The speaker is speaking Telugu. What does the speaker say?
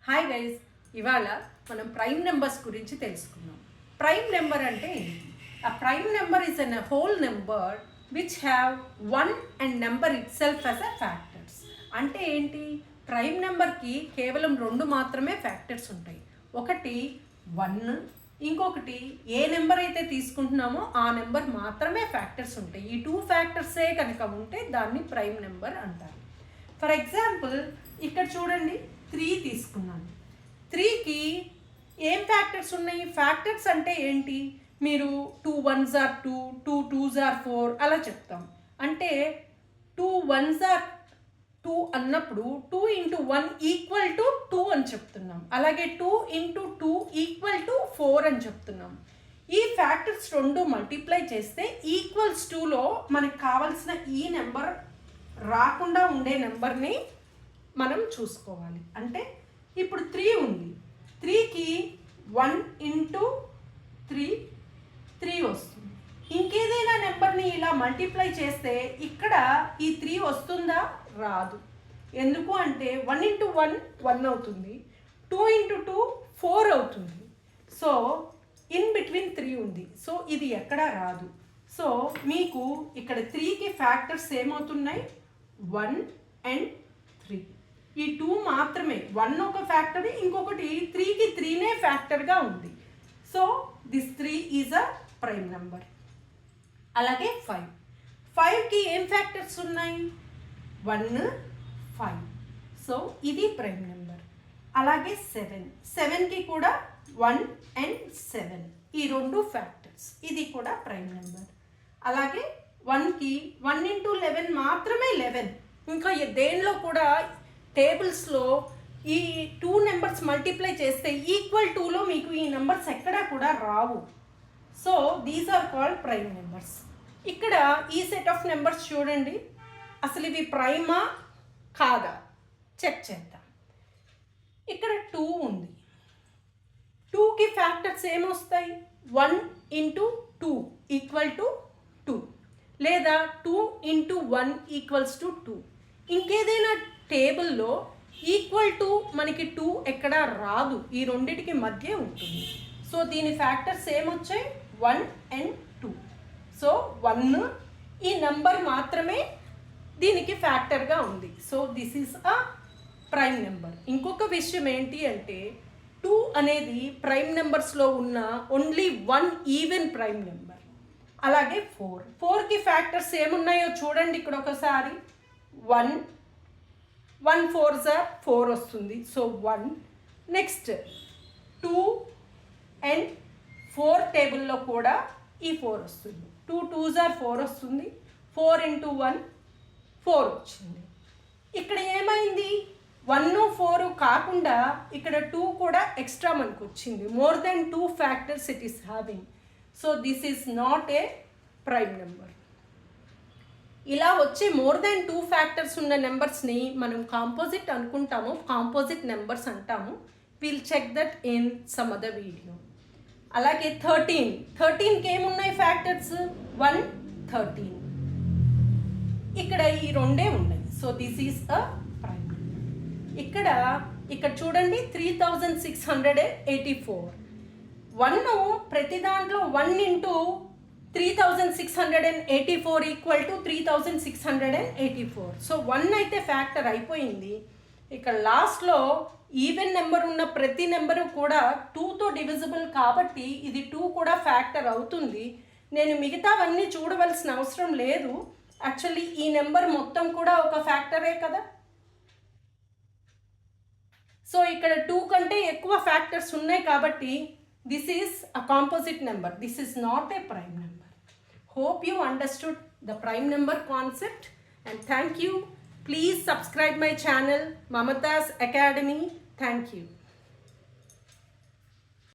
హాయ్ గైస్, ఇవాళ మనం ప్రైమ్ నెంబర్స్ గురించి తెలుసుకుందాం. ప్రైమ్ నెంబర్ అంటే ఏంటి? A prime number is a whole number which have one and number itself as a factors. అంటే ఏంటి? ప్రైమ్ నెంబర్కి కేవలం రెండు మాత్రమే ఫ్యాక్టర్స్ ఉంటాయి. ఒకటి 1, ఇంకొకటి ఏ నెంబర్ అయితే తీసుకుంటున్నామో ఆ నెంబర్ మాత్రమే ఫ్యాక్టర్స్ ఉంటాయి. ఈ 2 ఫ్యాక్టర్సే కనుక ఉంటే దాన్ని ప్రైమ్ నెంబర్ అంటారు. ఫర్ ఎగ్జాంపుల్ ఇక్కడ చూడండి, 3 తీసుకున్నాను. 3కి ఏం ఫ్యాక్టర్స్ ఉన్నాయి? ఫ్యాక్టర్స్ అంటే ఏంటి? మీరు 2 1s are 2, 2 2s are 4 అలా చెప్తాం. అంటే 2 1s are 2 అన్నప్పుడు 2 into 1 ఈక్వల్ టు 2 అని చెప్తున్నాం. అలాగే 2 into 2 ఈక్వల్ టు 4 అని చెప్తున్నాం. ఈ ఫ్యాక్టర్స్ రెండు మల్టిప్లై చేస్తే ఈక్వల్స్ 2లో మనకు కావాల్సిన ఈ నెంబర్ రాకుండా ఉండే నెంబర్ని మనం చూసుకోవాలి. అంటే ఇప్పుడు 3 ఉంది. 3కి 1 into 3 వస్తుంది. ఇంకేదైనా నెంబర్ని ఇలా మల్టిప్లై చేస్తే ఇక్కడ ఈ 3 వస్తుందా? రాదు. ఎందుకు అంటే 1 into 1 1 అవుతుంది, 2 into 2 4 అవుతుంది. సో ఇన్ బిట్వీన్ 3 ఉంది. సో ఇది ఎక్కడా రాదు. సో మీకు ఇక్కడ 3కి ఫ్యాక్టర్స్ ఏమవుతున్నాయి? 1 and 3. ఈ 2 మాత్రమే. 1 ఒక ఫ్యాక్టర్, ఇంకొకటి 3కి 3నే ఫ్యాక్టర్గా ఉంది. So this 3 is a prime number. అలాగే 5కి ఏం ఫ్యాక్టర్స్ ఉన్నాయి? 1 5. సో ఇది ప్రైమ్ నెంబర్. అలాగే 7కి కూడా 1 and 7 ఈ రెండు ఫ్యాక్టర్స్. ఇది కూడా ప్రైమ్ నెంబర్. అలాగే 1కి 1 into 11 మాత్రమే 11. ఇంకా దేనిలో కూడా టేబుల్స్లో ఈ 2 నెంబర్స్ మల్టిప్లై చేస్తే ఈక్వల్ 2లో మీకు ఈ నెంబర్స్ ఎక్కడా కూడా రావు. So these are called prime numbers. ఇక్కడ ఈ సెట్ ఆఫ్ నెంబర్స్ చూడండి, అసలు ఇవి ప్రైమా కాదా చెక్ చేద్దాం. ఇక్కడ 2 ఉంది. 2కి ఫ్యాక్టర్స్ ఏమొస్తాయి? 1 into 2 ఈక్వల్ టు 2, లేదా 2 into 1 ఈక్వల్స్ టు 2. ఇంకేదైనా టేబుల్లో ఈక్వల్ టు మనకి 2 ఎక్కడా రాదు, ఈ రెండిటికి మధ్య ఉంటుంది. సో దీని ఫ్యాక్టర్స్ ఏమొచ్చాయి? 1 and 2. సో 1 ఈ నెంబర్ మాత్రమే దీనికి ఫ్యాక్టర్గా ఉంది. So this is a prime number. ఇంకొక విషయం ఏంటి అంటే 2 అనేది ప్రైమ్ నెంబర్స్లో ఉన్న ఓన్లీ 1 ఈవెన్ ప్రైమ్ నెంబర్. అలాగే 4కి ఫ్యాక్టర్స్ ఏమున్నాయో చూడండి ఇక్కడ ఒకసారి. 1 4s are 4 వస్తుంది. సో 1. నెక్స్ట్ 2 and 4 టేబుల్లో కూడా ఈ 4 వస్తుంది. 2 2s are 4 వస్తుంది. 4 into 1 4 వచ్చింది. ఇక్కడ ఏమైంది? 1 4 కాకుండా ఇక్కడ 2 కూడా ఎక్స్ట్రా మనకు వచ్చింది. More than 2 factors it is having. So this is not a prime number. ఇలా వచ్చే మోర్ దెన్ 2 ఫ్యాక్టర్స్ ఉన్న నెంబర్స్ని మనం కాంపోజిట్ అనుకుంటాము, కాంపోజిట్ నెంబర్స్ అంటాము. Will check that in some other video. అలాగే 13కి ఏమున్నాయి ఫ్యాక్టర్స్? 1 13. ఇక్కడ ఈ రెండే ఉన్నాయి. So this is a prime. ఇక్కడ చూడండి 3684. 1 ప్రతి దాంట్లో 1 into 3684 ఈక్వల్ టు 3684. సో 1 అయితే ఫ్యాక్టర్ అయిపోయింది. ఇక్కడ లాస్ట్లో ఈవెన్ నెంబర్ ఉన్న ప్రతి నెంబరు కూడా 2తో డివిజిబుల్ కాబట్టి ఇది 2 కూడా ఫ్యాక్టర్ అవుతుంది. నేను మిగతావన్నీ చూడవలసిన అవసరం లేదు. యాక్చువల్లీ ఈ నెంబర్ మొత్తం కూడా ఒక ఫ్యాక్టరే కదా. సో ఇక్కడ 2 కంటే ఎక్కువ ఫ్యాక్టర్స్ ఉన్నాయి కాబట్టి this is a composite number. This is not a prime number. Hope you understood the prime number concept, and thank you. Please subscribe my channel Mamata's Academy. Thank you.